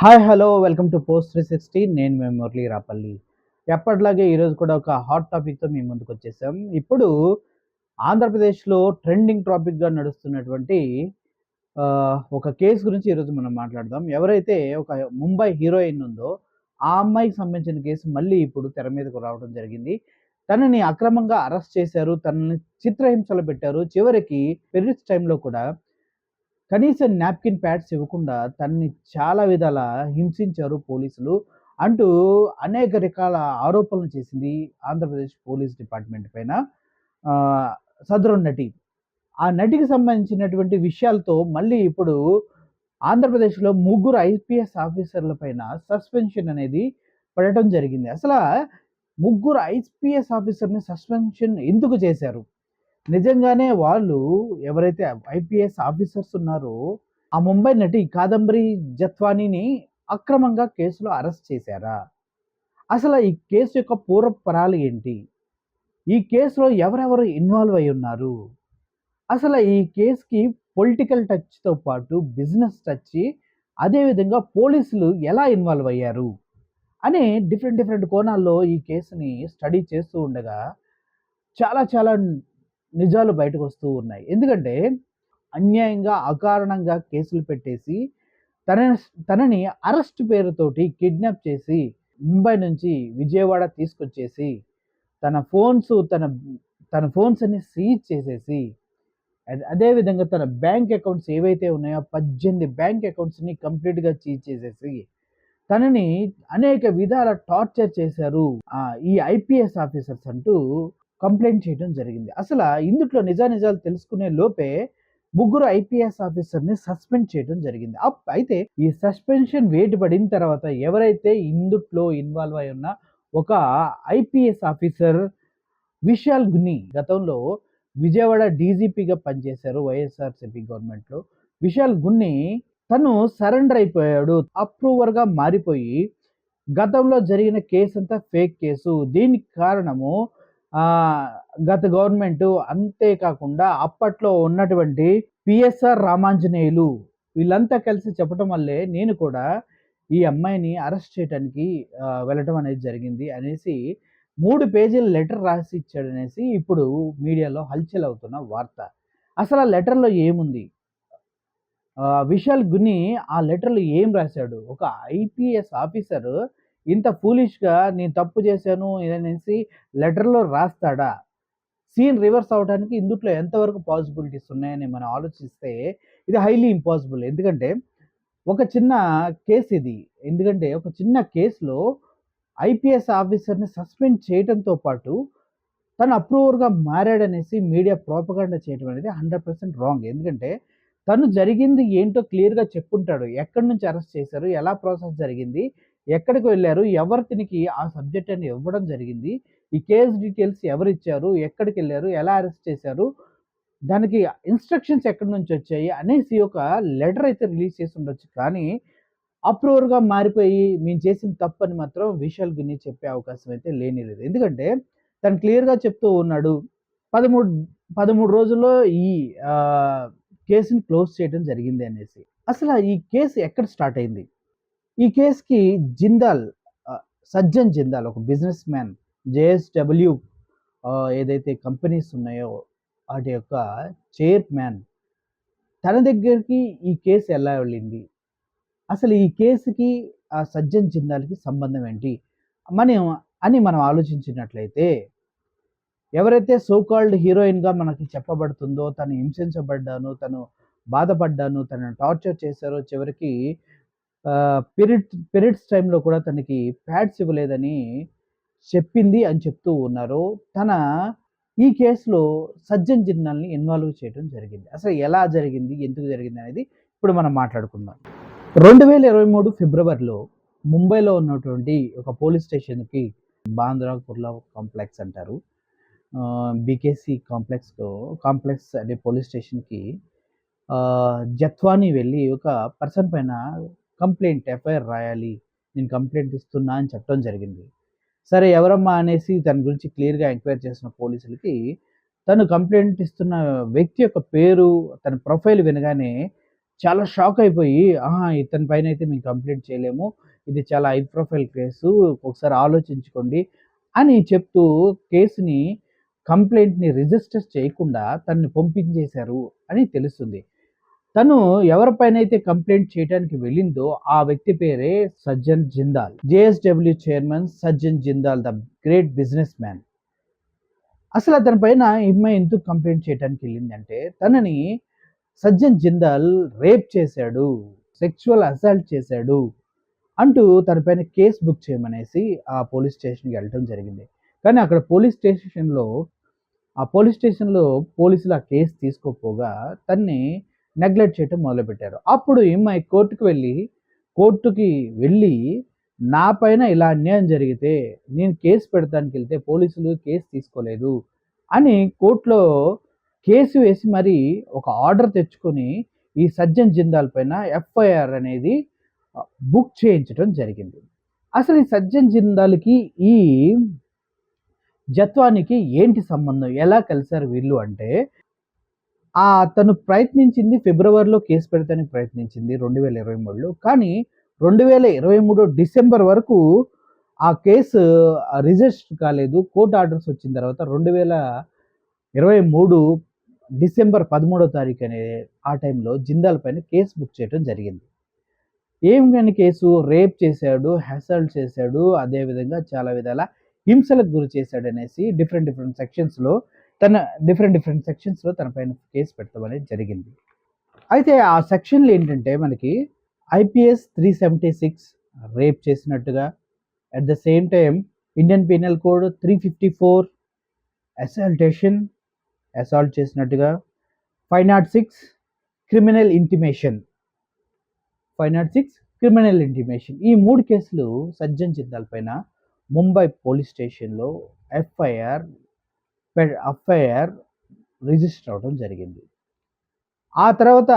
Hi hello welcome to post 360. నేను మీ మురళీ రాపల్లి. ఎప్పటిలాగే ఈరోజు కూడా ఒక హాట్ టాపిక్తో మీ ముందుకు వచ్చేసాం. ఇప్పుడు ఆంధ్రప్రదేశ్లో ట్రెండింగ్ టాపిక్గా నడుస్తున్నటువంటి ఒక కేసు గురించి ఈరోజు మనం మాట్లాడదాం. ఎవరైతే ఒక ముంబై హీరోయిన్ ఉందో ఆ అమ్మాయికి సంబంధించిన కేసు మళ్ళీ ఇప్పుడు తెర మీదకు రావడం జరిగింది. తనని అక్రమంగా అరెస్ట్ చేశారు, తనని చిత్రహింసలు పెట్టారు. చివరికి పెరిస్ టైంలో కూడా కనీసం నాప్కిన్ ప్యాడ్స్ ఇవ్వకుండా తనని చాలా విధాల హింసించారు పోలీసులు అంటూ అనేక రకాల ఆరోపణలు చేసింది ఆంధ్రప్రదేశ్ పోలీస్ డిపార్ట్మెంట్ పైన సదరు నటి. ఆ నటికి సంబంధించినటువంటి విషయాలతో మళ్ళీ ఇప్పుడు ఆంధ్రప్రదేశ్లో ముగ్గురు ఐపీఎస్ ఆఫీసర్ల పైన సస్పెన్షన్ అనేది పడటం జరిగింది. అసలు ముగ్గురు ఐపీఎస్ ఆఫీసర్ని సస్పెన్షన్ ఎందుకు చేశారు? నిజంగానే వాళ్ళు ఎవరైతే ఐపీఎస్ ఆఫీసర్స్ ఉన్నారో ఆ ముంబై నటి కాదంబరి జత్వానీని అక్రమంగా కేసులో అరెస్ట్ చేశారా? అసలు ఈ కేసు యొక్క పూర్వపరాలు ఏంటి? ఈ కేసులో ఎవరెవరు ఇన్వాల్వ్ అయి ఉన్నారు? అసలు ఈ కేసుకి పొలిటికల్ టచ్‌తో పాటు బిజినెస్ టచ్, అదేవిధంగా పోలీసులు ఎలా ఇన్వాల్వ్ అయ్యారు? అని డిఫరెంట్ కోణాల్లో ఈ కేసుని స్టడీ చేస్తూ ఉండగా చాలా చాలా నిజాలు బయటకొస్తూ ఉన్నాయి. ఎందుకంటే అన్యాయంగా, అకారణంగా కేసులు పెట్టేసి తనని తనని అరెస్ట్ పేరుతోటి కిడ్నాప్ చేసి ముంబై నుంచి విజయవాడ తీసుకొచ్చేసి తన ఫోన్స్ తన తన ఫోన్స్ అన్ని సీజ్ చేసేసి అదేవిధంగా తన బ్యాంక్ అకౌంట్స్ ఏవైతే ఉన్నాయో 18 బ్యాంక్ అకౌంట్స్‌ని కంప్లీట్‌గా సీజ్ చేసేసి తనని అనేక విధాల టార్చర్ చేశారు. ఈ ఐపీఎస్ ఆఫీసర్స్ అంటూ కంప్లెయింట్ చేయడం జరిగింది. అసల ఇందుట్లో నిజానిజాలు తెలుసుకునే లోపే ముగ్గురు ఐపీఎస్ ఆఫీసర్‌ని సస్పెండ్ చేయడం జరిగింది. అయితే ఈ సస్పెన్షన్ వేటు పడిన తర్వాత ఎవరైతే ఇందుట్లో ఇన్వాల్వ్ అయి ఉన్న ఒక ఐపీఎస్ ఆఫీసర్ విశాల్ గుని గతంలో విజయవాడ డీజీపీగా పనిచేశారు వైఎస్ఆర్‌సీపీ గవర్నమెంట్‌లో. విశాల్ గున్ని తను సరెండర్ అయిపోయాడు. అప్రూవర్‌గా మారిపోయి గతంలో జరిగిన కేసంతా ఫేక్ కేసు. దీనికి కారణము ఆహ్, గత గవర్నమెంటు, అంతేకాకుండా అప్పట్లో ఉన్నటువంటి పిఎస్ఆర్ రామాంజనేయులు వీళ్ళంతా కలిసి చెప్పటం వల్లే నేను కూడా ఈ అమ్మాయిని అరెస్ట్ చేయటానికి వెళ్ళటం అనేది జరిగింది అనేసి 3 పేజీల లెటర్ రాసి ఇచ్చాడనేసి ఇప్పుడు మీడియాలో హల్చల్ అవుతున్న వార్త. అసలు ఆ లెటర్‌లో ఏముంది? విశాల్ గుని ఆ లెటర్‌లో ఏం రాశాడు? ఒక ఐపీఎస్ ఆఫీసరు ఇంత ఫూలిష్‌గా నేను తప్పు చేశాను ఇదనేసి లెటర్‌లో రాస్తాడా? సీన్ రివర్స్ అవ్వడానికి ఇందుట్లో ఎంతవరకు పాసిబిలిటీస్ ఉన్నాయని మనం ఆలోచిస్తే ఇది హైలీ ఇంపాసిబుల్. ఎందుకంటే ఒక చిన్న కేస్ ఇది. ఎందుకంటే ఒక చిన్న కేస్‌లో ఐపీఎస్ ఆఫీసర్‌ని సస్పెండ్ చేయటంతో పాటు తను అప్రూవర్‌గా మారాడనేసి మీడియా ప్రొపగండా చేయడం అనేది 100% రాంగ్. ఎందుకంటే తను జరిగింది ఏంటో క్లియర్‌గా చెప్పుంటాడు. ఎక్కడి నుంచి అరెస్ట్ చేశారు? ఎలా ప్రాసెస్ జరిగింది? ఎక్కడికి వెళ్లారు? ఎవరు తినికి ఆ సబ్జెక్ట్ అని ఇవ్వడం జరిగింది? ఈ కేస్ డీటెయిల్స్ ఎవరిచ్చారు? ఎక్కడికెళ్లారు? ఎలా అరెస్ట్ చేశారు? దానికి ఇన్‌స్ట్రక్షన్స్ ఎక్కడి నుంచొచ్చాయి? అనేసి ఒక లెటర్ అయితే రిలీజ్ చేసి ఉండొచ్చు. కానీ అప్రూవర్‌గా మారిపోయి మేము చేసింది తప్పని మాత్రం విశాల్ గుని చెప్పే అవకాశం అయితే లేనే లేదు. ఎందుకంటే తను క్లియర్‌గా చెప్తూ ఉన్నాడు. 13, 13 రోజుల్లో ఈ ఆహ్, కేస్‌ని క్లోజ్ చేయడం జరిగింది అనేసి. అసల ఈ కేస్ ఎక్కడ స్టార్ట్ అయింది? ఈ కేస్‌కి జిందాల్ ఆహ్, సజ్జన్ జిందాల్ ఒక బిజినెస్ మ్యాన్ జేఎస్‌డబ్ల్యూ ఏదైతే కంపెనీస్ ఉన్నాయో వాటి యొక్క చైర్మన్ తన దగ్గరికి ఈ కేస్ ఎలా వెళ్ళింది? అసలు ఈ కేస్‌కి సజ్జన్ జిందాల్‌కి సంబంధం ఏంటి? మనం మనం ఆలోచించినట్లయితే ఎవరైతే సో కాల్డ్ హీరోయిన్‌గా మనకి చెప్పబడుతుందో, తను హింసించబడ్డాను, తను బాధపడ్డాను, తనని టార్చర్ చేశారో, చివరికి పీరియడ్స్ టైమ్‌లో కూడా తనకి ప్యాడ్స్ ఇవ్వలేదని చెప్పింది అని చెప్తూ ఉన్నారు. తన ఈ కేస్‌లో సజ్జన్ జిందాల్‌ని ఇన్వాల్వ్ చేయడం జరిగింది. అసలు ఎలా జరిగింది? ఎందుకు జరిగింది? అనేది ఇప్పుడు మనం మాట్లాడుకుందాం. 2023 ఫిబ్రవరిలో ముంబైలో ఉన్నటువంటి ఒక పోలీస్ స్టేషన్‌కి బాంద్రా కుర్లా కాంప్లెక్స్ అంటారు. బీకేసీ కాంప్లెక్స్ అనే పోలీస్ స్టేషన్‌కి జత్వాని వెళ్ళి ఒక పర్సన్ పైన ఎఫ్ఐఆర్ రాయాలి. నేను కంప్లెయింట్ ఇస్తున్నా అని చెప్పడం జరిగింది. సరే ఎవరమ్మా అనేసి తన గురించి క్లియర్‌గా ఎంక్వైరీ చేసిన పోలీసులకి తను కంప్లెయింట్ ఇస్తున్న వ్యక్తి యొక్క పేరు, తన ప్రొఫైల్ వినగానే చాలా షాక్ అయిపోయి, "ఆహా! ఇతని పైనైతే మేము కంప్లెయింట్ చేయలేము. ఇది చాలా హై ప్రొఫైల్ కేసు. ఒకసారి ఆలోచించుకోండి" అని చెప్తూ కేస్‌ని కంప్లెయింట్‌ని రిజిస్టర్ చేయకుండా తనని పంపించేశారు అని తెలుస్తుంది. తను ఎవరిపైనైతే కంప్లెయింట్ చేయడానికి వెళ్ళిందో ఆ వ్యక్తి పేరే Sajjan Jindal. JSW chairman Sajjan Jindal the great business man. అసలు అతని పైన ఈ అమ్మాయి ఎందుకు కంప్లెయింట్ చేయడానికి వెళ్ళిందంటే, తనని సజ్జన్ జిందాల్ రేప్ చేశాడు, సెక్సువల్ అసాల్ట్ చేశాడు అంటూ తన పైన కేస్ బుక్ చేయమనేసి ఆ పోలీస్ స్టేషన్‌కి వెళ్ళటం జరిగింది. కానీ అక్కడ పోలీస్ స్టేషన్‌లో పోలీసులు ఆ కేస్ తీసుకోకపోగా తన్ని నెగ్లెక్ట్ చేయటం మొదలుపెట్టారు. అప్పుడు ఈ అమ్మాయి కోర్టుకి వెళ్ళి నా పైన ఇలా అన్యాయం జరిగితే నేను కేస్ పెడతానికెళ్తే పోలీసులు కేస్ తీసుకోలేదు అని కోర్ట్‌లో కేసు వేసి మరి ఒక ఆర్డర్ తెచ్చుకొని ఈ సజ్జన్ జిందాల్ పైన ఎఫ్ఐఆర్ అనేది బుక్ చేయించడం జరిగింది. అసలు ఈ సజ్జన్ జిందాల్‌కి ఈ జత్వానికి ఏంటి సంబంధం? ఎలా కలిసారు వీళ్ళు అంటే, తను ప్రయత్నించింది ఫిబ్రవరిలో కేస్ పెడతానికి ప్రయత్నించింది 2023లో. కానీ 2023 డిసెంబర్ వరకు ఆ కేసు రిజిస్టర్ కాలేదు. కోర్ట్ ఆర్డర్స్ వచ్చిన తర్వాత 2023 డిసెంబర్ 13వ తారీఖు ఆ టైంలో జిందాల్ పైన కేస్ బుక్ చేయడం జరిగింది. ఏమిటని కేసు? రేప్ చేశాడు, అసాల్ట్ చేశాడు, అదేవిధంగా చాలా విధాల హింసలకు గురి చేశాడనేసి డిఫరెంట్ సెక్షన్స్‌లో తన పైన కేసు పెట్టడం అనేది జరిగింది. అయితే ఆ సెక్షన్‌లు ఏంటంటే మనకి ఐపీఎస్ 376 రేప్ చేసినట్టుగా, at the same time Indian penal code 354 assault చేసినట్టుగా, 506 క్రిమినల్ ఇంటిమేషన్ 506 ఈ 3 కేసులు సజ్జన్ జిందాల్ పైన ముంబై పోలీస్ స్టేషన్‌లో ఎఫ్ఐఆర్ రిజిస్టర్ అవ్వడం జరిగింది. ఆ తర్వాత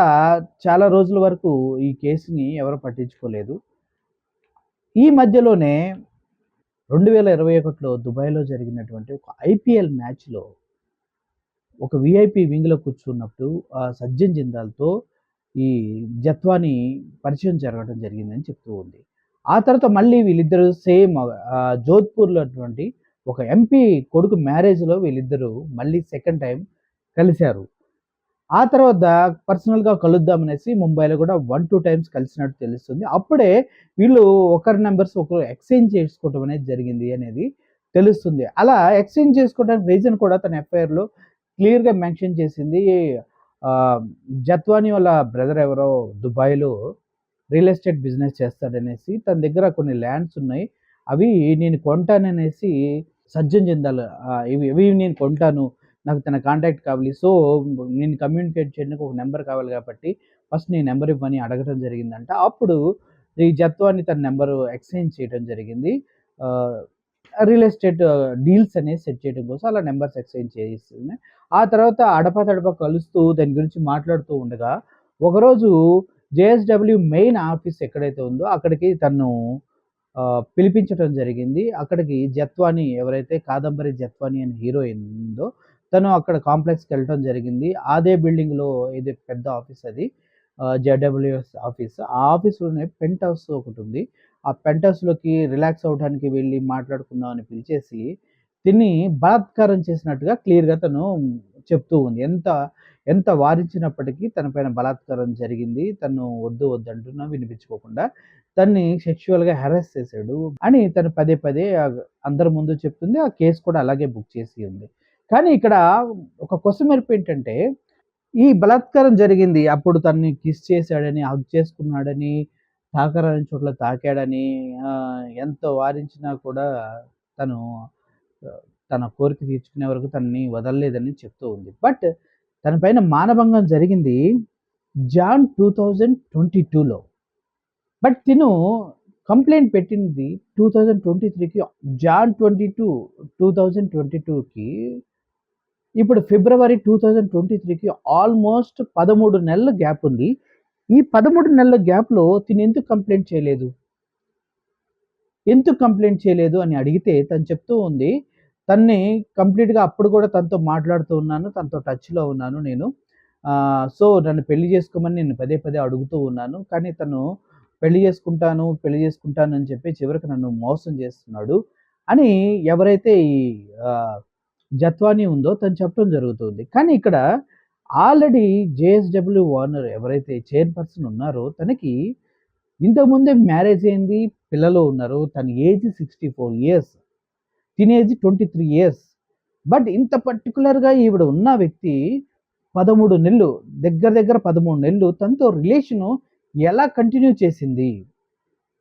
చాలా రోజుల వరకు ఈ కేసుని ఎవరు పట్టించుకోలేదు. ఈ మధ్యలోనే 2021లో దుబాయ్‌లో జరిగినటువంటి ఒక ఐపీఎల్ మ్యాచ్‌లో ఒక వీఐపీ వింగ్‌లో కూర్చున్నప్పుడు సజ్జన్ జిందాల్‌తో ఈ జత్వాని పరిచయం జరగడం జరిగిందని చెప్తూ ఉంది. ఆ తర్వాత మళ్ళీ వీళ్ళిద్దరూ సేమ్ జోధ్‌పూర్‌లో అటువంటి ఒక ఎంపీ కొడుకు మ్యారేజ్‌లో వీళ్ళిద్దరూ మళ్ళీ సెకండ్ టైమ్ కలిశారు. ఆ తర్వాత పర్సనల్‌గా కలుద్దామనేసి ముంబైలో కూడా 1, 2 టైమ్స్ కలిసినట్టు తెలుస్తుంది. అప్పుడే వీళ్ళు ఒకరి నంబర్స్ ఒకరు ఎక్స్‌చేంజ్ చేసుకోవడం అనేది జరిగింది అనేది తెలుస్తుంది. అలా ఎక్స్‌చేంజ్ చేసుకోవడానికి రీజన్ కూడా తన ఎఫ్ఐఆర్‌లో క్లియర్‌గా మెన్షన్ చేసింది. ఆహ్, జత్వాని వాళ్ళ బ్రదర్ ఎవరో దుబాయ్‌లో రియల్ ఎస్టేట్ బిజినెస్ చేస్తాడనేసి తన దగ్గర కొన్ని ల్యాండ్స్ ఉన్నాయి. అవి నేను కొంటాననేసి సజ్జన్ జిందాల్ ఇవి నేను కొంటాను. నాకు తన కాంటాక్ట్ కావాలి. సో, నేను కమ్యూనికేట్ చేయడానికి ఒక నంబర్ కావాలి కాబట్టి ఫస్ట్ నీ నంబర్ ఇవ్వని అడగడం జరిగిందంట. అప్పుడు ఈ జత్వాని తన నంబరు ఎక్స్‌చేంజ్ చేయడం జరిగింది. ఆహ్, రియల్ ఎస్టేట్ డీల్స్ అనేవి సెట్ చేయడం కోసం అలా నంబర్స్ ఎక్స్‌చేంజ్ చేయిస్తుంది. ఆ తర్వాత అడపాదడపా కలుస్తూ దాని గురించి మాట్లాడుతూ ఉండగా, ఒకరోజు జేఎస్‌డబ్ల్యూ మెయిన్ ఆఫీస్ ఎక్కడైతే ఉందో అక్కడికి తనను పిలిపించటం జరిగింది. అక్కడికి జత్వాని ఎవరైతే కాదంబరి జత్వాని అనే హీరోయిన్ ఉందో తను అక్కడ కాంప్లెక్స్‌కెళ్ళటం జరిగింది. అదే బిల్డింగ్‌లో ఇది పెద్ద ఆఫీస్ అది. జేడబ్ల్యూఎస్ ఆఫీస్. ఆ ఆఫీస్‌లోనే పెంట్ హౌస్ ఒకటుంది. ఆ పెంట్ హౌస్‌లోకి రిలాక్స్ అవ్వడానికి వెళ్లి మాట్లాడుకుందాం అని పిలిచేసి, తిన్ని బలాత్కారం చేసినట్టుగా క్లియర్‌గా తను చెప్తూ ఉంది. ఎంత ఎంత వారించినప్పటికీ తన పైన బలాత్కారం జరిగింది. తను వద్దు వద్దంటున్నా వినిపించుకోకుండా తన్ని సెక్సువల్‌గా హెరాస్ చేశాడు అని తను పదే పదే అందరి ముందు చెప్తుంది. ఆ కేస్ కూడా అలాగే బుక్ చేసి ఉంది. కానీ ఇక్కడ ఒక కొసమెరుపేంటంటే, ఈ బలాత్కారం జరిగింది. అప్పుడు తనని కిస్ చేశాడని, హగ్ చేసుకున్నాడని, తాకరాని చోట్ల తాకాడని, ఎంత వారించినా కూడా తను తన కోరిక తీర్చుకునే వరకు తనని వదలలేదని చెప్తూ ఉంది. బట్ తన పైన మానభంగం జరిగింది జాన్ 2022లో. బట్ తిను కంప్లెయింట్ పెట్టింది 2023కి జాన్ 2022కి ఇప్పుడు ఫిబ్రవరి 2023కి ఆల్మోస్ట్ 13 నెలల గ్యాప్ ఉంది. ఈ 13 నెలల గ్యాప్‌లో తినెందుకు కంప్లెయింట్ చేయలేదు? ఎందుకు కంప్లెయింట్ చేయలేదు అని అడిగితే తను చెప్తూ ఉంది. తనని కంప్లీట్‌గా అప్పుడు కూడా తనతో మాట్లాడుతూ ఉన్నాను. తనతో టచ్‌లో ఉన్నాను నేను. సో, నన్ను పెళ్లి చేసుకోమని నేను పదే పదే అడుగుతూ ఉన్నాను. కానీ తను పెళ్లి చేసుకుంటాను అని చెప్పి చివరికి నన్ను మోసం చేస్తున్నాడు అని ఎవరైతే ఈ ఆహ్, జత్వాని ఉందో తను చెప్పడం జరుగుతుంది. కానీ ఇక్కడ ఆల్రెడీ జేఎస్‌డబ్ల్యూ ఓనర్ ఎవరైతే చైర్‌పర్సన్ ఉన్నారో తనకి ఇంతకుముందే మ్యారేజ్ అయింది. పిల్లలు ఉన్నారు. తన ఏజ్ 64 ఇయర్స్. తిన ఏజ్ 23 ఇయర్స్. బట్ ఇంత పర్టిక్యులర్‌గా ఈవిడ ఉన్న వ్యక్తి 13 నెలలు దగ్గర దగ్గర 13 నెలలు తనతో రిలేషను ఎలా కంటిన్యూ చేసింది?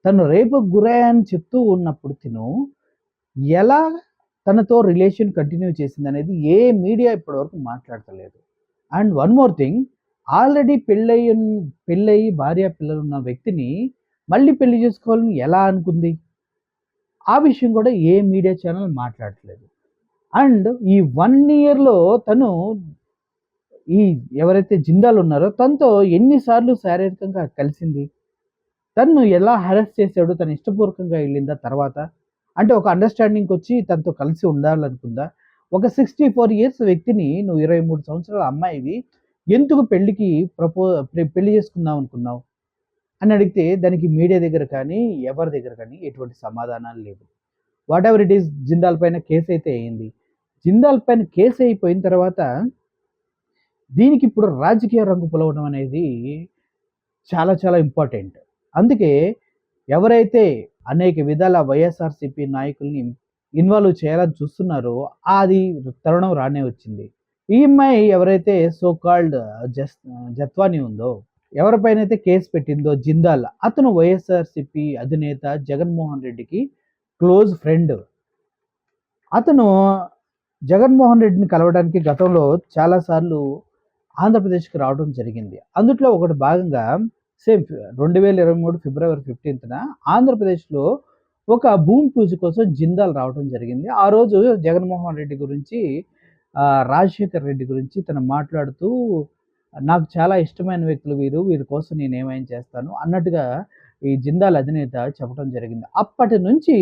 తను రేపుకి గురయ్యానని చెప్తూ ఉన్నప్పుడు తిను ఎలా తనతో రిలేషన్ కంటిన్యూ చేసిందనేది ఏ మీడియా ఇప్పటివరకు మాట్లాడతలేదు. And one more thing already పెళ్ళయ్యి భార్య పిల్లలున్న వ్యక్తిని మళ్ళీ పెళ్లి చేసుకోవాలని ఎలా అనుకుంది? ఆ విషయం కూడా ఏ మీడియా ఛానల్ మాట్లాడట్లేదు. అండ్ ఈ 1 ఇయర్‌లో తను ఈ ఎవరైతే జిందాల్ ఉన్నారో తనతో ఎన్ని సార్లు శారీరకంగా కలిసింది? తన్ను ఎలా హరాస్ చేసాడు? తను ఇష్టపూర్వకంగా ఎళ్ళిందా తర్వాత? అంటే ఒక అండర్‌స్టాండింగ్‌కొచ్చి తనతో కలిసి ఉండాలనుకుందా? ఒక 64 ఇయర్స్ వ్యక్తిని నువ్వు 23 సంవత్సరాల అమ్మాయివి ఎందుకు పెళ్ళికి పెళ్లి చేసుకుందాం అనుకున్నావు? అని అడిగితే దానికి మీడియా దగ్గర కానీ, ఎవరి దగ్గర కానీ ఎటువంటి సమాధానాలు లేవు. వాటెవర్ ఇట్ ఈస్ జిందాల్ పైన కేసయితే అయింది. జిందాల్ పైన కేసయిపోయిన తర్వాత దీనికిప్పుడు రాజకీయ రంగు పులవడం అనేది చాలా చాలా ఇంపార్టెంట్. అందుకే ఎవరైతే అనేక విధాల వైఎస్ఆర్‌సీపీ నాయకుల్ని ఇన్వాల్వ్ చేయాలని చూస్తున్నారో అది తరుణం రానే వచ్చింది. ఈ అమ్మాయి ఎవరైతే సో కాల్డ్ జస్ జత్వాని ఉందో, ఎవరిపైనైతే కేస్ పెట్టిందో జిందాల్ అతను వైఎస్ఆర్‌సీపీ అధినేత జగన్మోహన్ రెడ్డికి క్లోజ్ ఫ్రెండ్. అతను జగన్మోహన్ రెడ్డిని కలవడానికి గతంలో చాలా సార్లు ఆంధ్రప్రదేశ్‌కి రావడం జరిగింది. అందుట్లో ఒకటి భాగంగా సేమ్ 2023 ఫిబ్రవరి 15న ఆంధ్రప్రదేశ్‌లో ఒక భూమి పూజ కోసం జిందాల్ రావడం జరిగింది. ఆ రోజు జగన్మోహన్ రెడ్డి గురించి రాజశేఖర్ రెడ్డి గురించి తను మాట్లాడుతూ నాకు చాలా ఇష్టమైన వ్యక్తులు వీరు. వీరి కోసం నేనేమైనా చేస్తాను అన్నట్టుగా ఈ జిందాల్ అధినేత చెప్పడం జరిగింది. అప్పటి నుంచి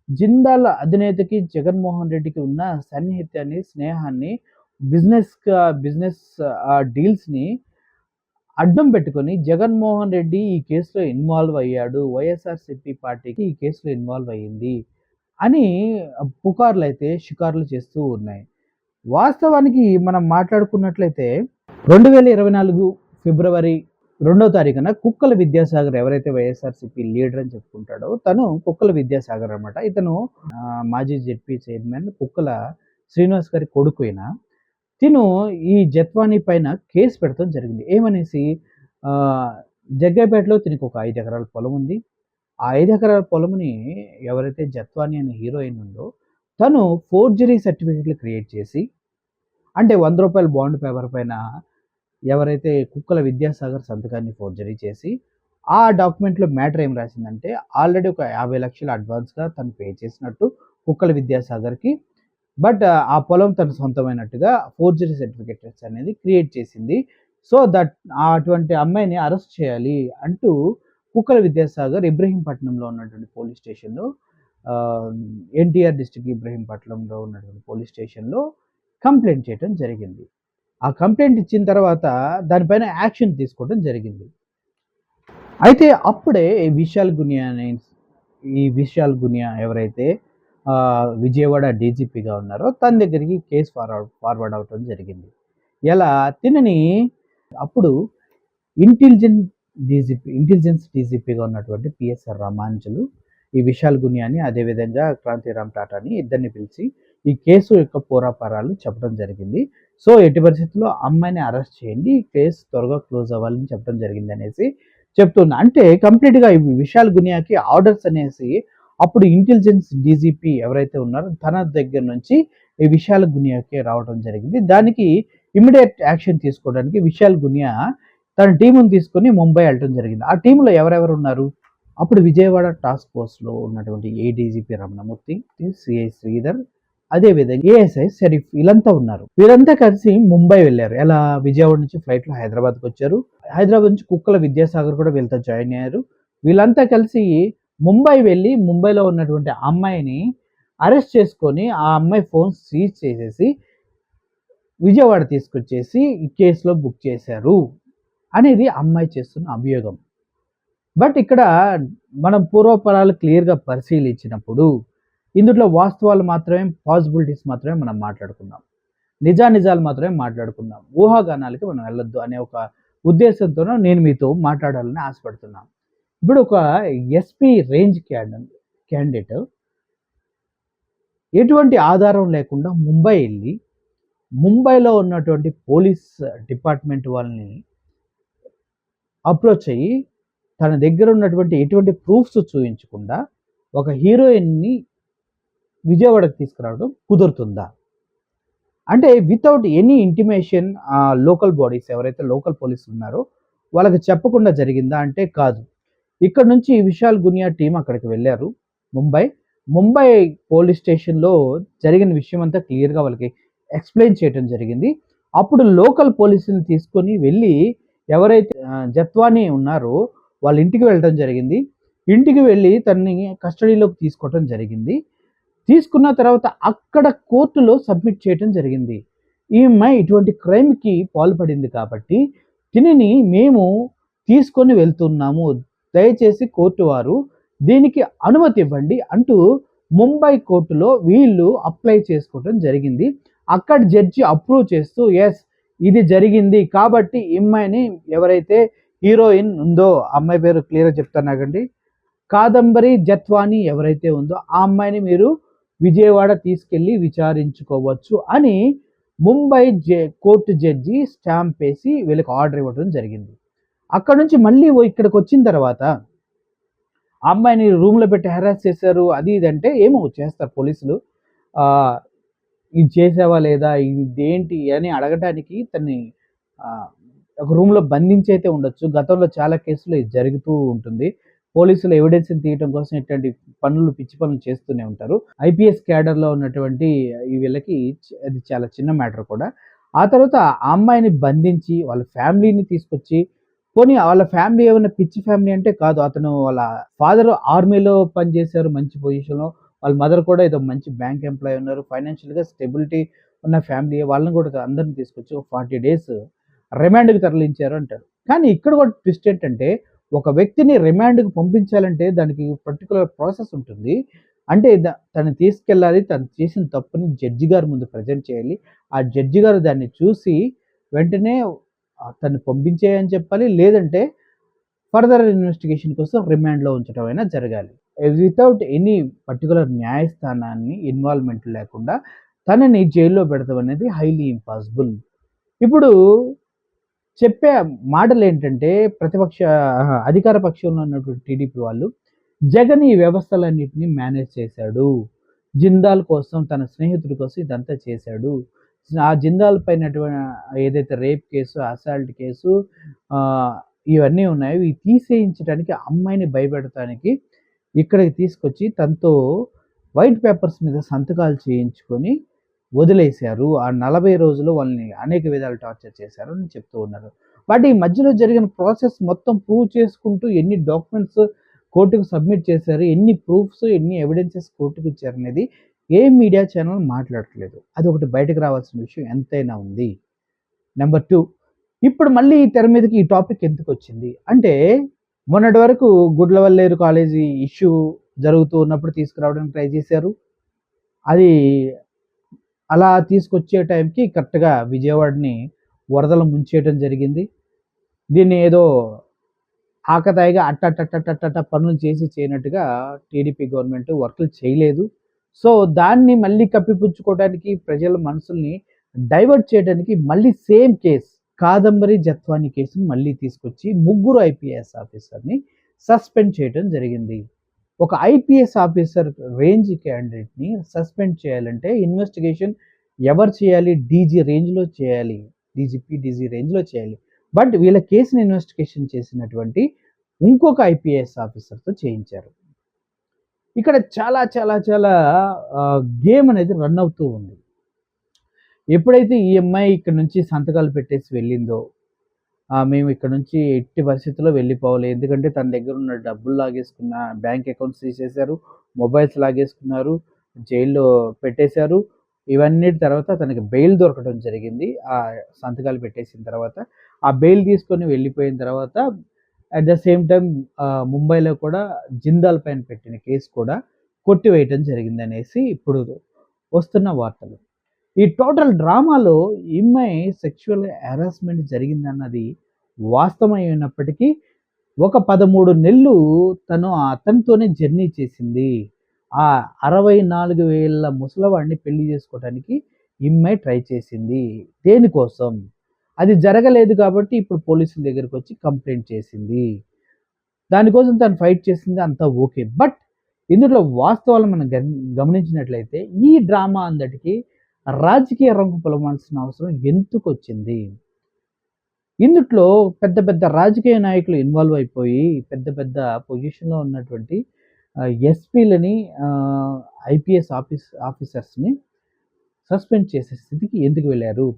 జిందాల్ అధినేతకి జగన్మోహన్ రెడ్డికి ఉన్న సన్నిహిత్యాన్ని, స్నేహాన్ని బిజినెస్ డీల్స్‌ని అడ్డం పెట్టుకొని జగన్మోహన్ రెడ్డి ఈ కేసులో ఇన్వాల్వ్ అయ్యాడు. వైఎస్ఆర్‌సీపీ పార్టీకి ఈ కేసులో ఇన్వాల్వ్ అయ్యింది అని పుకార్లయితే షికారులు చేస్తూ ఉన్నాయి. వాస్తవానికి మనం మాట్లాడుకున్నట్లయితే 2024 ఫిబ్రవరి 2వ తారీఖున కుక్కల విద్యాసాగర్ ఎవరైతే వైఎస్ఆర్‌సీపీ లీడర్ అని చెప్పుకుంటాడో తను కుక్కల విద్యాసాగర్ అనమాట. ఇతను మాజీ జెడ్పీ చైర్మన్ కుక్కల శ్రీనివాస్ గారి కొడుకు ఈయన. తిను ఈ జత్వాని పైన కేసు పెడతం జరిగింది. ఏమనేసి జగ్గయ్యపేటలో తినకు ఒక 5 ఎకరాల పొలం ఉంది. ఆ 5 ఎకరాల పొలంని ఎవరైతే జత్వాని అనే హీరోయిన్ ఉందో తను ఫోర్జరీ సర్టిఫికేట్లు క్రియేట్ చేసి అంటే రూ. 100 బాండ్ పేపర్ పైన ఎవరైతే కుక్కల విద్యాసాగర్ సంతకాన్ని ఫోర్జరీ చేసి ఆ డాక్యుమెంట్‌లో మ్యాటర్ ఏం రాసిందంటే ఆల్రెడీ ఒక 50,00,000 అడ్వాన్స్‌గా తను పే చేసినట్టు కుక్కల విద్యాసాగర్‌కి. బట్ ఆ పొలం తన సొంతమైనట్టుగా ఫోర్జరీ సర్టిఫికేట్స్ అనేది క్రియేట్ చేసింది. సో దట్ అటువంటి అమ్మాయిని అరెస్ట్ చేయాలి అంటూ కుక్కల విద్యాసాగర్ ఇబ్రహీంపట్నంలో ఉన్నటువంటి పోలీస్ స్టేషన్‌లో ఎన్టీఆర్ డిస్ట్రిక్ట్ ఇబ్రహీంపట్నంలో ఉన్నటువంటి పోలీస్ స్టేషన్‌లో కంప్లెయింట్ చేయడం జరిగింది. ఆ కంప్లెయింట్ ఇచ్చిన తర్వాత దానిపైన యాక్షన్ తీసుకోవడం జరిగింది. అయితే అప్పుడే ఈ విశాల్ గునియా ఎవరైతే విజయవాడ డీజీపీగా ఉన్నారో తన దగ్గరికి కేసు ఫార్వర్డ్ అవ్వటం జరిగింది. ఎలా తినని అప్పుడు ఇంటెలిజెన్స్ డీజీపీగా ఉన్నటువంటి పిఎస్ఆర్ రామాంజలు ఈ విశాల్ గునియాని అదేవిధంగా క్రాంతిరామ్ టాటాని ఇద్దరిని పిలిచి ఈ కేసు యొక్క పూర్వాపరాలు చెప్పడం జరిగింది. సో ఎట్టి పరిస్థితుల్లో అమ్మాయిని అరెస్ట్ చేయండి, ఈ కేసు త్వరగా క్లోజ్ అవ్వాలని చెప్పడం జరిగింది అనేసి చెప్తున్నా. అంటే కంప్లీట్‌గా ఈ విశాల్ గునియాకి ఆర్డర్స్ అనేసి అప్పుడు ఇంటెలిజెన్స్ డీజీపీ ఎవరైతే ఉన్నారో తన దగ్గర నుంచి ఈ విశాల్ గునియాకి రావడం జరిగింది. దానికి ఇమ్మీడియేట్ యాక్షన్ తీసుకోవడానికి విశాల్ గునియా తన టీముని తీసుకొని ముంబై వెళ్ళటం జరిగింది. ఆ టీంలో ఎవరెవరు ఉన్నారు? అప్పుడు విజయవాడ టాస్క్ ఫోర్స్‌లో ఉన్నటువంటి ఏడీజీపీ రమణమూర్తి, సిఐ శ్రీధర్, అదేవిధంగా ఏఎస్ఐ షరీఫ్ వీళ్ళంతా ఉన్నారు. వీళ్ళంతా కలిసి ముంబై వెళ్లారు. ఎలా? విజయవాడ నుంచి ఫ్లైట్‌లో హైదరాబాద్‌కి వచ్చారు. హైదరాబాద్ నుంచి కుక్కల విద్యాసాగర్ కూడా వీళ్ళతో జాయిన్ అయ్యారు. వీళ్ళంతా కలిసి ముంబై వెళ్ళి ముంబైలో ఉన్నటువంటి అమ్మాయిని అరెస్ట్ చేసుకొని ఆ అమ్మాయి ఫోన్ సీజ్ చేసేసి విజయవాడ తీసుకొచ్చేసి ఈ కేసులో బుక్ చేశారు అనేది అమ్మాయి చేస్తున్న అభియోగం. బట్ ఇక్కడ మనం పూర్వపరాలు క్లియర్‌గా పరిశీలించినప్పుడు, ఇందులో వాస్తవాలు మాత్రమే, పాసిబిలిటీస్ మాత్రమే మనం మాట్లాడుకుందాం. నిజానిజాలు మాత్రమే మాట్లాడుకుందాం. ఊహాగానాలకి మనం వెళ్ళొద్దు అనే ఒక ఉద్దేశంతోనే నేను మీతో మాట్లాడాలని ఆశపడుతున్నాను. ఇప్పుడు ఒక ఎస్పీ రేంజ్ క్యాండిడేట్ ఎటువంటి ఆధారం లేకుండా ముంబై ఎళ్లి, ముంబైలో ఉన్నటువంటి పోలీస్ డిపార్ట్‌మెంట్ వాళ్ళని అప్రోచ్ అయ్యి, తన దగ్గర ఉన్నటువంటి ఎటువంటి ప్రూఫ్స్ చూయించకుండా ఒక హీరోయిన్‌ని విజయవాడకి తీసుకురావడం కుదురుతుందా? అంటే without any intimation local bodies ఎవరైతే లోకల్ పోలీసులు ఉన్నారో వాళ్ళకి చెప్పకుండా జరిగిందా అంటే కాదు. ఇక్కడ నుంచి విశాల్ గునియా టీమ్ అక్కడికి వెళ్లారు ముంబై. ముంబై పోలీస్ స్టేషన్‌లో జరిగిన విషయం అంతా క్లియర్‌గా వాళ్ళకి ఎక్స్‌ప్లెయిన్ చేయడం జరిగింది. అప్పుడు లోకల్ పోలీసుల్ని తీసుకొని వెళ్ళి ఎవరైతే జత్వానీ ఉన్నారో వాళ్ళ ఇంటికి వెళ్ళడం జరిగింది. ఇంటికి వెళ్ళి తనని కస్టడీలోకి తీసుకోవడం జరిగింది. తీసుకున్న తర్వాత అక్కడ కోర్టులో సబ్మిట్ చేయడం జరిగింది. ఈ అమ్మాయి ఇటువంటి క్రైమ్‌కి పాల్పడింది కాబట్టి తినిని మేము తీసుకొని వెళ్తున్నాము. దయచేసి కోర్టు వారు దీనికి అనుమతి ఇవ్వండి అంటూ ముంబై కోర్టులో వీళ్ళు అప్లై చేసుకోవడం జరిగింది. అక్కడ జడ్జి అప్రూవ్ చేస్తూ యెస్ ఇది జరిగింది కాబట్టి ఈ అమ్మాయిని ఎవరైతే హీరోయిన్ ఉందో అమ్మాయి పేరు క్లియర్‌గా చెప్తాను ఆగండి. కాదంబరి జత్వానీ ఎవరైతే ఉందో ఆ అమ్మాయిని మీరు విజయవాడ తీసుకెళ్ళి విచారించుకోవచ్చు అని ముంబై కోర్టు జడ్జి స్టాంప్ వేసి వీళ్ళకి ఆర్డర్ ఇవ్వడం జరిగింది. అక్కడ నుంచి మళ్ళీ ఇక్కడికి వచ్చిన తర్వాత ఆ అమ్మాయిని రూమ్లో పెట్టి హెరాస్ చేశారు అది ఇది అంటే ఏమో చేస్తారు పోలీసులు. ఇది చేసావా లేదా ఇదేంటి అని అడగటానికి తన్ని ఒక రూమ్లో బంధించి అయితే ఉండొచ్చు. గతంలో చాలా కేసులు ఇది జరుగుతూ ఉంటుంది. పోలీసులు ఎవిడెన్స్‌ని తీయటం కోసం ఇట్లాంటి పనులు పిచ్చి పనులు చేస్తూనే ఉంటారు. ఐపీఎస్ క్యాడర్‌లో ఉన్నటువంటి వీళ్ళకి అది చాలా చిన్న మ్యాటర్ కూడా. ఆ తర్వాత ఆ అమ్మాయిని బంధించి వాళ్ళ ఫ్యామిలీని తీసుకొచ్చి పోనీ వాళ్ళ ఫ్యామిలీ ఏమన్నా పిచ్చి ఫ్యామిలీ అంటే కాదు. అతను వాళ్ళ ఫాదర్ ఆర్మీలో పనిచేశారు మంచి పొజిషన్‌లో. వాళ్ళ మదర్ కూడా ఏదో మంచి బ్యాంక్ ఎంప్లాయీ ఉన్నారు. ఫైనాన్షియల్‌గా స్టెబిలిటీ ఉన్న ఫ్యామిలీ. వాళ్ళని కూడా అందరిని తీసుకొచ్చి ఒక 40 డేస్ రిమాండ్‌కి తరలించారు అంటారు. కానీ ఇక్కడ కూడా ట్విస్ట్ ఏంటంటే ఒక వ్యక్తిని రిమాండ్‌కి పంపించాలంటే దానికి పర్టిక్యులర్ ప్రాసెస్ ఉంటుంది. అంటే తనని తీసుకెళ్ళాలి. తను చేసిన తప్పుని జడ్జి గారి ముందు ప్రెజెంట్ చేయాలి. ఆ జడ్జి గారు దాన్ని చూసి వెంటనే తన్ని పంపించేయని చెప్పాలి. లేదంటే ఫర్దర్ ఇన్వెస్టిగేషన్ కోసం రిమాండ్‌లో ఉంచడం అయినా జరగాలి. వితౌట్ ఎనీ పర్టిక్యులర్ న్యాయస్థానాన్ని ఇన్వాల్వ్‌మెంట్ లేకుండా తనని జైల్లో పెడతం అనేది హైలీ ఇంపాసిబుల్. ఇప్పుడు చెప్పే మాటలేంటంటే అధికార పక్షంలో ఉన్నటువంటి టీడీపీ వాళ్ళు జగన్ ఈ వ్యవస్థలన్నిటిని మేనేజ్ చేశాడు. జిందాల్ కోసం తన స్నేహితుడి కోసం ఇదంతా చేశాడు. ఆ జిందాల్ పైన ఏదైతే రేప్ కేసు, అసాల్ట్ కేసు ఇవన్నీ ఉన్నాయో ఇవి తీసేయించడానికి అమ్మాయిని భయపెడటానికి ఇక్కడికి తీసుకొచ్చి తనతో వైట్ పేపర్స్ మీద సంతకాలు చేయించుకొని వదిలేశారు. ఆ 40 రోజులు వాళ్ళని అనేక విధాలు టార్చర్ చేశారు అని చెప్తూ ఉన్నారు. బట్ ఈ మధ్యలో జరిగిన ప్రాసెస్ మొత్తం ప్రూవ్ చేసుకుంటూ ఎన్ని డాక్యుమెంట్స్ కోర్టుకు సబ్మిట్ చేశారు, ఎన్ని ప్రూఫ్స్, ఎన్ని ఎవిడెన్సెస్ కోర్టుకి ఇచ్చారనేది ఏ మీడియా ఛానల్ మాట్లాడట్లేదు. అది ఒకటి బయటకు రావాల్సిన విషయం ఎంతైనా ఉంది. నెంబర్ 2 ఇప్పుడు మళ్ళీ తెర మీదకి ఈ టాపిక్ ఎందుకొచ్చింది అంటే మొన్నటి వరకు గుడ్లవల్లేరు కాలేజీ ఇష్యూ జరుగుతూ ఉన్నప్పుడు తీసుకురావడానికి ట్రై చేశారు. అది అలా తీసుకొచ్చే టైంకి కరెక్ట్‌గా విజయవాడని వరదలు ముంచేయడం జరిగింది. దీన్ని ఏదో ఆకతాయిగా అట్టట్టట్టట్టట్ట పనులు చేసి చేయనట్టుగా టీడీపీ గవర్నమెంట్ వర్కులు చేయలేదు. సో, దాన్ని మళ్ళీ కప్పిపుచ్చుకోవడానికి ప్రజల మనసుల్ని డైవర్ట్ చేయడానికి మళ్ళీ సేమ్ కేస్ కాదంబరి జత్వానీ కేసుని మళ్ళీ తీసుకొచ్చి ముగ్గురు ఐపీఎస్ ఆఫీసర్‌ని సస్పెండ్ చేయడం జరిగింది. ఒక ఐపీఎస్ ఆఫీసర్ రేంజ్ క్యాండిడేట్‌ని సస్పెండ్ చేయాలంటే ఇన్వెస్టిగేషన్ ఎవరు చేయాలి? డీజీ రేంజ్‌లో చేయాలి. డీజీపీ, డీజీ రేంజ్‌లో చేయాలి. బట్ వీళ్ళ కేసుని ఇన్వెస్టిగేషన్ చేసినటువంటి ఇంకొక ఐపీఎస్ ఆఫీసర్‌తో చేయించారు. ఇక్కడ చాలా చాలా చాలా గేమ్ అనేది రన్ అవుతూ ఉంది. ఎప్పుడైతే ఈ అమ్మాయి ఇక్కడ నుంచి సంతకాలు పెట్టేసి వెళ్ళిందో, మేము ఇక్కడ నుంచి ఎట్టి పరిస్థితుల్లో వెళ్ళిపోవాలి. ఎందుకంటే తన దగ్గర ఉన్న డబ్బులు లాగేసుకున్న, బ్యాంక్ అకౌంట్స్ తీసేశారు, మొబైల్స్ లాగేసుకున్నారు, జైల్లో పెట్టేశారు. ఇవన్నిటి తర్వాత తనకి బెయిల్ దొరకడం జరిగింది. సంతకాలు పెట్టేసిన తర్వాత. ఆ బెయిల్ తీసుకొని వెళ్ళిపోయిన తర్వాత అట్ ద సేమ్ టైమ్ ముంబైలో కూడా జిందాల్ పైన పెట్టిన కేసు కూడా కొట్టివేయటం జరిగిందనేసి ఇప్పుడు వస్తున్న వార్తలు. ఈ టోటల్ డ్రామాలో ఈమె సెక్షువల్ హెరాస్మెంట్ జరిగిందన్నది వాస్తవమైనప్పటికీ ఒక 13 నెలలు తను అతనితోనే జర్నీ చేసింది. ఆ 64,000 ముసలివాడిని పెళ్లి చేసుకోవడానికి ఈమె ట్రై చేసింది. దేనికోసం? అది జరగలేదు కాబట్టి ఇప్పుడు పోలీసుల దగ్గరకొచ్చి కంప్లెయింట్ చేసింది. దానికోసం తను ఫైట్ చేసింది అంతా ఓకే. బట్ ఇందులో వాస్తవాలు మనం గమనించినట్లయితే ఈ డ్రామా అందటికి రాజకీయ రంగు పొలమాల్సిన అవసరం ఎందుకొచ్చింది? ఇందుట్లో పెద్ద పెద్ద రాజకీయ నాయకులు ఇన్వాల్వ్ అయిపోయి పెద్ద పెద్ద పొజిషన్‌లో ఉన్నటువంటి ఎస్పీలని ఐపీఎస్ ఆఫీసర్స్‌ని సస్పెండ్ చేసే స్థితికి ఎందుకు వెళ్లారు?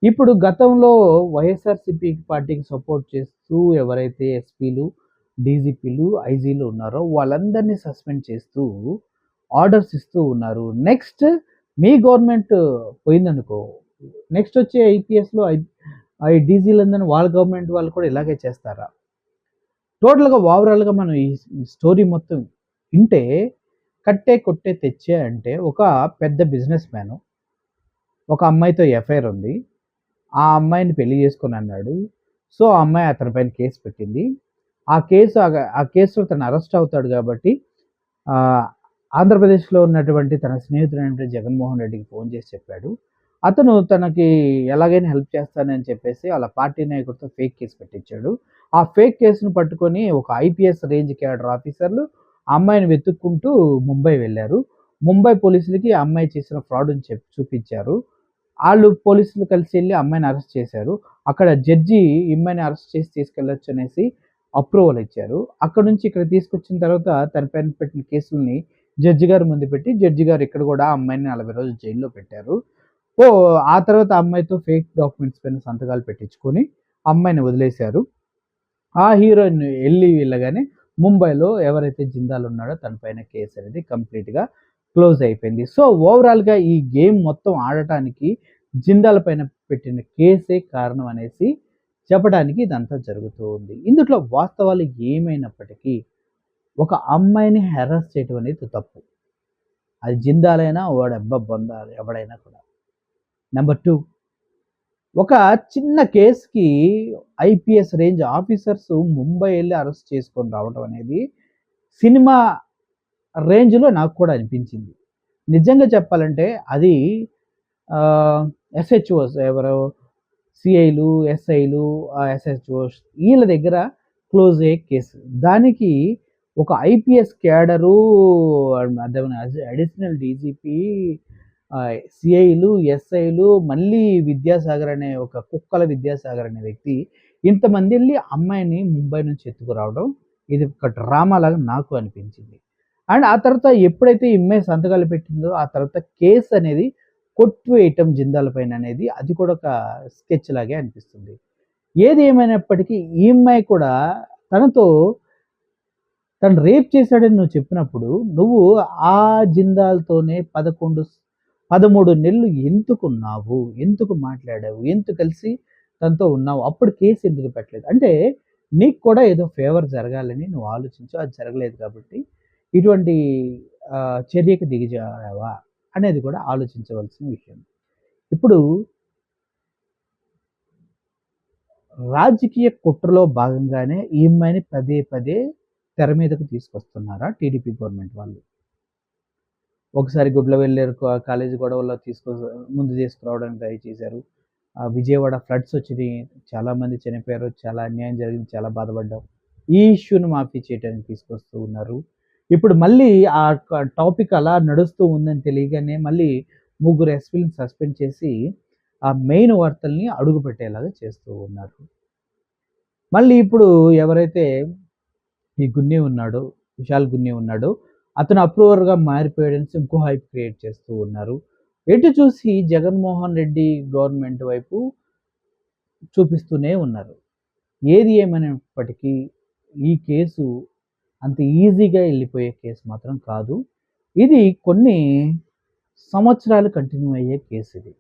ఇప్పుడు గతంలో వైఎస్ఆర్‌సీపీ పార్టీకి సపోర్ట్ చేస్తూ ఎవరైతే ఎస్పీలు, డీజీపీలు, ఐజీలు ఉన్నారో వాళ్ళందరినీ సస్పెండ్ చేస్తూ ఆర్డర్స్ ఇస్తూ ఉన్నారు. నెక్స్ట్ మీ గవర్నమెంట్ పోయిందనుకో, నెక్స్ట్ వచ్చే ఐపీఎస్‌లో డీజీలందరిని వాళ్ళ గవర్నమెంట్ వాళ్ళు కూడా ఇలాగే చేస్తారా? టోటల్‌గా ఓవరాల్‌గా మనం ఈ స్టోరీ మొత్తం వింటే కట్టే, కొట్టే, తెచ్చే అంటే ఒక పెద్ద బిజినెస్ మ్యాను. ఒక అమ్మాయితో ఎఫ్ఐఆర్ ఉంది. ఆ అమ్మాయిని పెళ్లి చేసుకొనన్నాడు. సో, ఆ అమ్మాయి అతని పైన కేస్ పెట్టింది. ఆ కేసులో తను అరెస్ట్ అవుతాడు కాబట్టి ఆహ్, ఆంధ్రప్రదేశ్‌లో ఉన్నటువంటి తన స్నేహితుడైనటువంటి జగన్మోహన్ రెడ్డికి ఫోన్ చేసి చెప్పాడు. అతను తనకి ఎలాగైనా హెల్ప్ చేస్తానని చెప్పేసి ఆళ్ళ పార్టీ నాయకుడితో ఫేక్ కేస్ పెట్టించాడు. ఆ ఫేక్ కేస్‌ని పట్టుకొని ఒక ఐపీఎస్ రేంజ్ క్యాడర్ ఆఫీసర్లు ఆ అమ్మాయిని వెతుక్కుంటూ ముంబై వెళ్లారు. ముంబై పోలీసులకి ఆ అమ్మాయి చేసిన ఫ్రాడ్‌ని చూపించారు. ఆళ్ళు పోలీసులు కలిసి ఎళ్లి అమ్మాయిని అరెస్ట్ చేశారు. అక్కడ జడ్జి ఈమ్మాయిని అరెస్ట్ చేసి తీసుకెళ్ళొచ్చనేసి అప్రూవల్ ఇచ్చారు. అక్కడి నుంచి ఇక్కడికి తీసుకొచ్చిన తర్వాత తన పైన పెట్టిన కేసుల్ని జడ్జి గారి ముందు పెట్టి, జడ్జి గారు ఇక్కడ కూడా ఆ అమ్మాయిని 40 రోజులు జైల్‌లో పెట్టారు. ఆ తర్వాత ఆ అమ్మాయితో ఫేక్ డాక్యుమెంట్స్ పైన సంతకాలు పెట్టించుకొని అమ్మాయిని వదిలేశారు. ఆ హీరోయిన్ వెళ్ళగానే ముంబైలో ఎవరైతే జిందాల్ ఉన్నాడో తన పైన కేసు అనేది కంప్లీట్‌గా క్లోజ్ అయిపోయింది. సో, ఓవరాల్‌గా ఈ గేమ్ మొత్తం ఆడటానికి జిందాల్ పైన పెట్టిన కేసే కారణం అనేసి చెప్పడానికి ఇదంతా జరుగుతూ ఉంది. ఇందుట్లో వాస్తవాలు ఏమైనప్పటికీ ఒక అమ్మాయిని హెరాస్ చేయటం అనేది తప్పు. అది జిందాలైనా వాడెబ్బ బొంద ఎవడైనా కూడా. నంబర్ 2 ఒక చిన్న కేస్‌కి ఐపీఎస్ రేంజ్ ఆఫీసర్స్ ముంబై ఎళ్లి అరెస్ట్ చేసుకొని రావడం అనేది సినిమా రేంజ్‌లో నాకు కూడా అనిపించింది. నిజంగా చెప్పాలంటే అది ఎస్‌హెచ్‌ఓస్ ఎవరు సీఐలు, ఎస్ఐలు, ఎస్‌హెచ్‌ఓస్ ఈళ్ళ దగ్గర క్లోజ్ అయ్యే కేసు. దానికి ఒక ఐపీఎస్ క్యాడరు అదేమన్నా అడిషనల్ డీజీపీ సీఐలు, ఎస్ఐలు మళ్ళీ విద్యాసాగర్ అనే ఒక కుక్కల విద్యాసాగర్ అనే వ్యక్తి ఇంతమంది ఎళ్లి అమ్మాయిని ముంబై నుంచి ఎత్తుకురావడం ఇది ఒక డ్రామాలాగా నాకు అనిపించింది. అండ్ ఆ తర్వాత ఎప్పుడైతే ఈ అమ్మాయి సంతకాలు పెట్టిందో ఆ తర్వాత కేస్ అనేది కొట్టివేయటం జిందాల్ పైన అనేది అది కూడా ఒక స్కెచ్ లాగే అనిపిస్తుంది. ఏది ఏమైనప్పటికీ ఈ అమ్మాయి కూడా తనతో తను రేప్ చేశాడని నువ్వు చెప్పినప్పుడు, నువ్వు ఆ జిందాల్‌తోనే 13 నెలలు ఎందుకున్నావు? ఎందుకు మాట్లాడావు? ఎందుకు కలిసి తనతో ఉన్నావు? అప్పుడు కేస్ ఎందుకు పెట్టలేదు? అంటే నీకు కూడా ఏదో ఫేవర్ జరగాలని నువ్వు ఆలోచించావు. అది జరగలేదు కాబట్టి ఇటువంటి చర్యకి దిగజారావా? అనేది కూడా ఆలోచించవలసిన విషయం. ఇప్పుడు రాజకీయ కుట్రలో భాగంగానే ఈ అమ్మాయిని పదే పదే తెర మీదకు తీసుకొస్తున్నారా టీడీపీ గవర్నమెంట్ వాళ్ళు. ఒకసారి గుడ్లవెల్లేరు కాలేజీ గొడవల్లో ముందు తీసుకురావడానికి ట్రై చేశారు. విజయవాడ ఫ్లడ్స్ వచ్చినాయి. చాలామంది చనిపోయారు. చాలా అన్యాయం జరిగింది. చాలా బాధపడ్డాం. ఈ ఇష్యూని మాఫీ చేయడానికి తీసుకొస్తూ ఉన్నారు. ఇప్పుడు మళ్ళీ ఆ టాపిక్ అలా నడుస్తూ ఉందని తెలియగానే మళ్ళీ ముగ్గురు ఎస్పీలని సస్పెండ్ చేసి ఆ మెయిన్ వార్తల్ని అడుగుపెట్టేలాగా చేస్తూ ఉన్నారు. మళ్ళీ ఇప్పుడు ఎవరైతే ఈ గున్నీ ఉన్నాడో, విశాల్ గున్నీ ఉన్నాడో అతను అప్రూవర్‌గా మారిపోయాడనేసి ఇంకో హైప్ క్రియేట్ చేస్తూ ఉన్నారు. ఎటు చూసి జగన్మోహన్ రెడ్డి గవర్నమెంట్ వైపు చూపిస్తూనే ఉన్నారు. ఏది ఏమైనప్పటికీ ఈ కేసు అంత ఈజీగా ఎళ్ళిపోయే కేసు మాత్రం కాదు. ఇది కొన్ని సంవత్సరాలు కంటిన్యూ అయ్యే కేసు ఇది.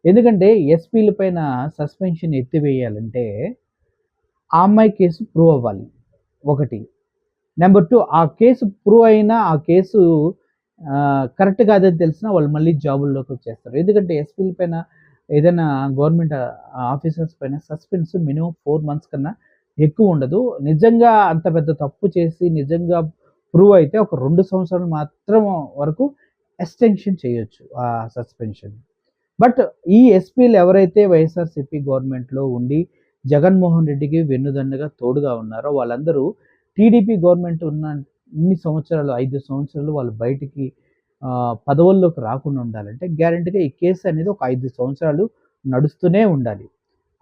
ఎందుకంటే ఎస్పీల పైన సస్పెన్షన్ ఎత్తివేయాలంటే ఆ అమ్మాయి కేసు ప్రూవ్ అవ్వాలి ఒకటి. నెంబర్ 2 ఆ కేసు ప్రూవ్ అయినా ఆ కేసు కరెక్ట్ కాదని తెలిసినా వాళ్ళు మళ్ళీ జాబుల్లోకి వచ్చేస్తారు. ఎందుకంటే ఎస్పీల పైన ఏదైనా గవర్నమెంట్ ఆఫీసర్స్ పైన సస్పెన్స్ మినిమమ్ 4 మంత్స్ కన్నా ఎక్కువ ఉండదు. నిజంగా అంత పెద్ద తప్పు చేసి నిజంగా ప్రూవ్ అయితే ఒక 2 సంవత్సరాలు మాత్రం వరకు ఎక్స్‌టెన్షన్ చేయొచ్చు ఆ సస్పెన్షన్. బట్ ఈ ఎస్పీలు ఎవరైతే వైఎస్ఆర్‌సీపీ గవర్నమెంట్‌లో ఉండి జగన్మోహన్ రెడ్డికి వెన్నుదన్నుగా తోడుగా ఉన్నారో వాళ్ళందరూ టీడీపీ గవర్నమెంట్ ఉన్న ఇన్ని సంవత్సరాలు 5 సంవత్సరాలు వాళ్ళు బయటికి పదవుల్లోకి రాకుండా ఉండాలంటే గ్యారంటీగా ఈ కేసు అనేది ఒక 5 సంవత్సరాలు నడుస్తూనే ఉండాలి.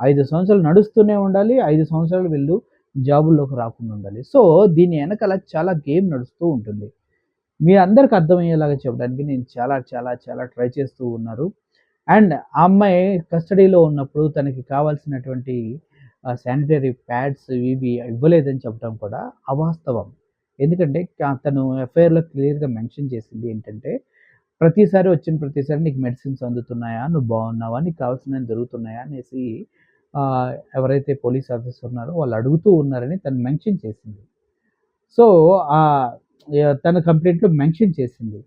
5 సంవత్సరాలు నడుస్తూనే ఉండాలి. 5 సంవత్సరాలు వీళ్ళు జాబుల్లోకి రాకుండా ఉండాలి. సో, దీని ఎనకాల చాలా గేమ్ నడుస్తూ ఉంటుంది. మీ అందరికి అర్థమయ్యేలాగా చెప్పడానికి నేను చాలా ట్రై చేస్తూ ఉన్నారు. అండ్ ఆ అమ్మాయి కస్టడీలో ఉన్నప్పుడు తనకి కావాల్సినటువంటి శానిటరీ ప్యాడ్స్ ఇవి ఇవ్వలేదని చెప్పడం కూడా అవాస్తవం. ఎందుకంటే తను ఎఫ్ఐఆర్‌లో క్లియర్‌గా మెన్షన్ చేసింది ఏంటంటే, వచ్చిన ప్రతిసారి నీకు మెడిసిన్స్ అందుతున్నాయా? నువ్వు బాగున్నావా? నీకు కావాల్సినవి దొరుకుతున్నాయా? అనేసి ఎవరైతే పోలీస్ ఆఫీసర్ ఉన్నారో వాళ్ళు అడుగుతూ ఉన్నారని తను మెన్షన్ చేసింది. సో, తన కంప్లెయింట్‌లో మెన్షన్ చేసింది.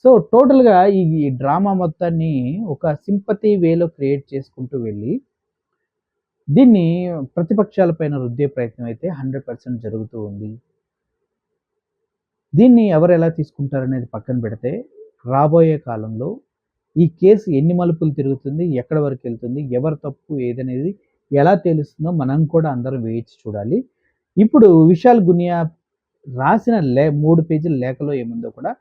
సో, టోటల్‌గా ఈ డ్రామా మొత్తాన్ని ఒక సింపతి వేలో క్రియేట్ చేసుకుంటూ వెళ్ళి, దీన్ని ప్రతిపక్షాల పైన రుద్దే ప్రయత్నం అయితే 100% జరుగుతూ ఉంది. దీన్ని ఎవరెలా తీసుకుంటారనేది పక్కన పెడితే, రాబోయే కాలంలో ఈ కేసు ఎన్ని మలుపులు తిరుగుతుంది, ఎక్కడి వరకెళ్తుంది, ఎవరి తప్పు ఏదనేది ఎలా తెలుస్తుందో మనం కూడా అందరం వేచి చూడాలి. ఇప్పుడు విశాల్ గునియా రాసిన 3 పేజీల లేఖలో ఏముందో కూడా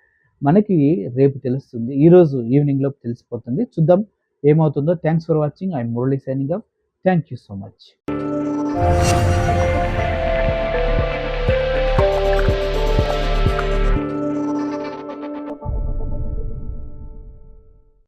మనకి రేపు తెలుస్తుంది. ఈరోజు ఈవినింగ్ లోపు తెలిసిపోతుంది. చూద్దాం ఏమవుతుందో. Thanks for watching. I am Murali signing off. Thank you so much.